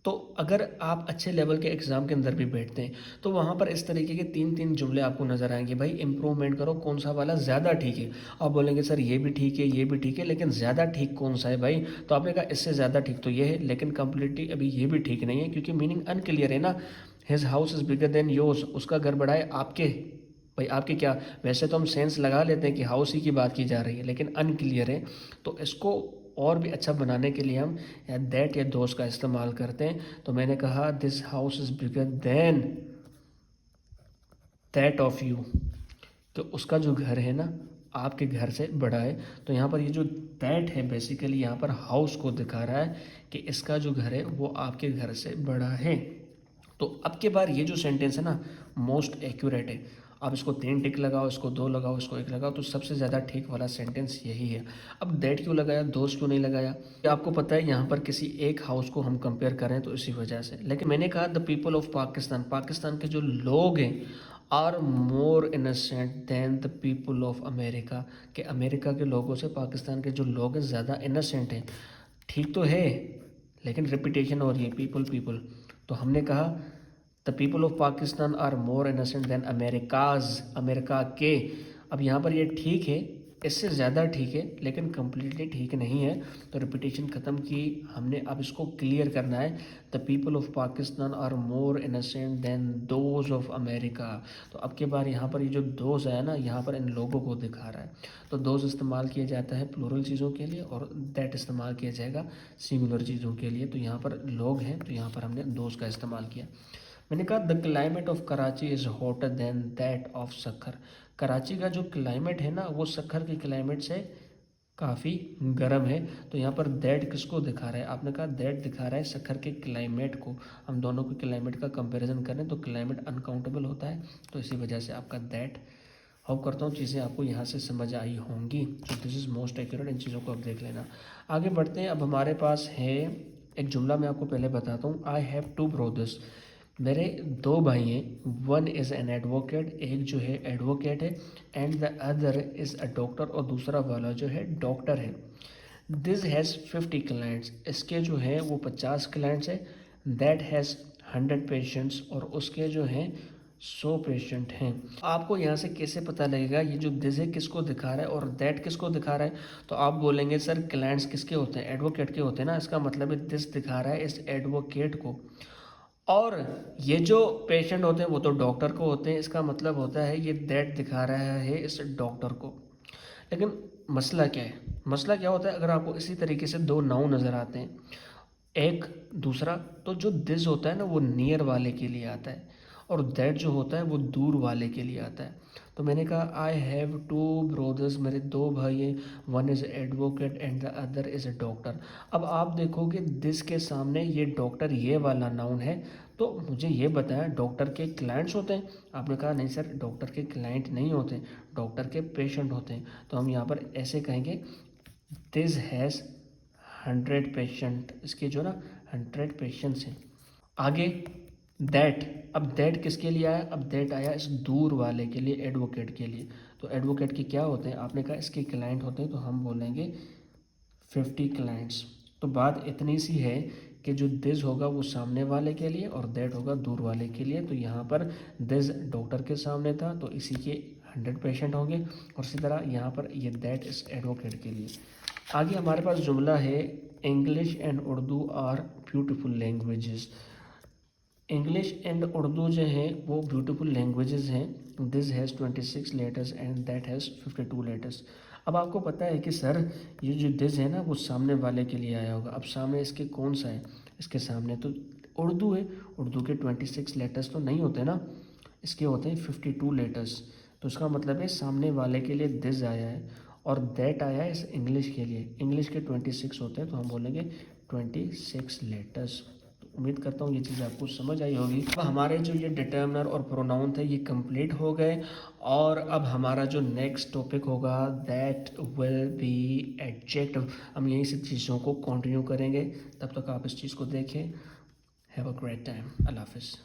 तो अगर आप अच्छे लेवल के एग्ज़ाम के अंदर भी बैठते हैं तो वहाँ पर इस तरीके के 3-3 जुमले आपको नज़र आएंगे, भाई इम्प्रूवमेंट करो, कौन सा वाला ज़्यादा ठीक है। आप बोलेंगे सर ये भी ठीक है, ये भी ठीक है, लेकिन ज़्यादा ठीक कौन सा है भाई? तो आपने कहा इससे ज़्यादा ठीक तो ये है, लेकिन कंप्लीटली अभी ये भी ठीक नहीं है क्योंकि मीनिंग अनक्लियर है ना। His house is bigger than yours, उसका घर बड़ा है आपके। भाई आपके क्या, वैसे तो हम सेंस लगा लेते हैं कि हाउस ही की बात की जा रही है, लेकिन अनक्लियर है। तो इसको और भी अच्छा बनाने के लिए हम या दैट या दोस्त का इस्तेमाल करते हैं। तो मैंने कहा this house is bigger than that of you, तो उसका जो घर है ना आपके घर से बड़ा है। तो यहाँ पर ये जो दैट है बेसिकली यहाँ पर हाउस को दिखा रहा है कि इसका जो घर है वो आपके घर से बड़ा है। तो अब के बार ये जो सेंटेंस है ना मोस्ट एक्यूरेट है। आप इसको 3 टिक लगाओ, इसको 2 लगाओ, इसको 1 लगाओ, तो सबसे ज़्यादा ठीक वाला सेंटेंस यही है। अब दैट क्यों लगाया, दोस्त क्यों नहीं लगाया? ये आपको पता है यहाँ पर किसी एक हाउस को हम कंपेयर करें तो इसी वजह से। लेकिन मैंने कहा the people of Pakistan, Pakistan के जो लोग हैं are more innocent than the people of America, कि अमेरिका के लोगों से पाकिस्तान के जो लोग हैं ज़्यादा इनोसेंट हैं। ठीक तो है, लेकिन रिपीटेशन हो रही है पीपल पीपल। तो हमने कहा the people of Pakistan are more innocent than America's, America के। अब यहाँ पर ये ठीक है, इससे ज़्यादा ठीक है, लेकिन कम्प्लीटली ठीक नहीं है। तो रिपीटेशन ख़त्म की हमने, अब इसको क्लियर करना है। The people of Pakistan are more innocent than those of America. तो अब के बार यहाँ पर ये जो दोज है ना, यहाँ पर इन लोगों को दिखा रहा है। तो दोज इस्तेमाल किया जाता है प्लूरल चीज़ों के लिए और दैट इस्तेमाल किया जाएगा सिंगुलर चीज़ों के लिए। तो यहाँ पर लोग हैं तो यहाँ पर हमने दोज का इस्तेमाल किया। मैंने कहा the climate of Karachi is hotter then that of Sukkur. Karachi का जो क्लाइमेट है ना वो सखर के क्लाइमेट से काफ़ी गर्म है। तो यहाँ पर दैट किसको दिखा रहा है? आपने कहा दैट दिखा रहा है सखर के क्लाइमेट को। हम दोनों के क्लाइमेट का कंपैरिजन करें तो क्लाइमेट अनकाउंटेबल होता है, तो इसी वजह से आपका दैट। होप करता हूँ चीज़ें आपको यहाँ से समझ आई होंगी। तो दिस इज़ मोस्ट एक्यूरेट, इन चीज़ों को आप देख लेना। आगे बढ़ते हैं। अब हमारे पास है एक जुमला, मैं आपको पहले बताता हूँ। आई हैव 2 ब्रदर्स, मेरे 2 भाई हैं। वन इज़ एन एडवोकेट, एक जो है एडवोकेट है, and the other is a doctor, और दूसरा वाला जो है डॉक्टर है। दिस हैज़ 50 क्लाइंट्स, इसके जो है वो 50 क्लाइंट्स है। दैट हैज़ 100 पेशेंट्स, और उसके जो हैं 100 पेशेंट हैं। आपको यहाँ से कैसे पता लगेगा ये जो दिस है किसको दिखा रहा है और दैट किसको दिखा रहा है? तो आप बोलेंगे सर क्लाइंट्स किसके होते हैं? एडवोकेट के होते हैं ना, इसका मतलब है दिस दिखा रहा है इस एडवोकेट को, और ये जो पेशेंट होते हैं वो तो डॉक्टर को होते हैं। इसका मतलब होता है ये दैट दिखा रहा है इस डॉक्टर को। लेकिन मसला क्या है? मसला क्या होता है अगर आपको इसी तरीके से 2 नाउन नज़र आते हैं एक दूसरा, तो जो दिस होता है ना वो नियर वाले के लिए आता है और दैट जो होता है वो दूर वाले के लिए आता है। तो मैंने कहा आई हैव 2 ब्रदर्स, मेरे 2 भाई हैं। One is advocate and the other is a doctor. अब आप देखोगे दिस के सामने ये डॉक्टर ये वाला नाउन है, तो मुझे ये बताया डॉक्टर के क्लाइंट्स होते हैं? आपने कहा नहीं सर डॉक्टर के क्लाइंट नहीं होते, डॉक्टर के पेशेंट होते हैं। तो हम यहाँ पर ऐसे कहेंगे दिस हैज़ 100 पेशेंट, इसके जो ना 100 पेशेंट्स हैं। आगे दैट, अब दैट किसके लिए आया, अब दैट आया इस दूर वाले के लिए, एडवोकेट के लिए। तो एडवोकेट के क्या होते हैं, आपने कहा इसके क्लाइंट होते हैं, तो हम बोलेंगे 50 क्लाइंट्स। तो बात इतनी सी है कि जो दिस होगा वो सामने वाले के लिए और दैट होगा दूर वाले के लिए। तो यहाँ पर दिस डॉक्टर के सामने था तो इसी के 100 पेशेंट होंगे, और इसी तरह यहाँ पर ये दैट इस एडवोकेट के लिए। आगे हमारे पास जुमला है English and Urdu are beautiful languages. English and Urdu जो है वो ब्यूटीफुल लैंग्वेजेस हैं। This has 26 letters and that has 52 letters. अब आपको पता है कि सर ये जो दिस है ना वो सामने वाले के लिए आया होगा। अब सामने इसके कौन सा है, इसके सामने तो उर्दू है, उर्दू के 26 लेटर्स तो नहीं होते ना, इसके होते हैं 52 लेटर्स। तो इसका मतलब है सामने वाले के लिए दिस आया है और दैट आया है इस इंग्लिश के लिए। इंग्लिश के 26 होते हैं तो हम बोलेंगे 26 लेटर्स। उम्मीद करता हूँ ये चीज़ आपको समझ आई होगी। अब हमारे जो ये डिटर्मिनर और प्रोनाउन थे ये कंप्लीट हो गए, और अब हमारा जो नेक्स्ट टॉपिक होगा दैट विल बी एडजेक्टिव। हम यही सब चीज़ों को कंटिन्यू करेंगे, तब तक आप इस चीज़ को देखें। Have a great time. अल्लाह हाफिज़।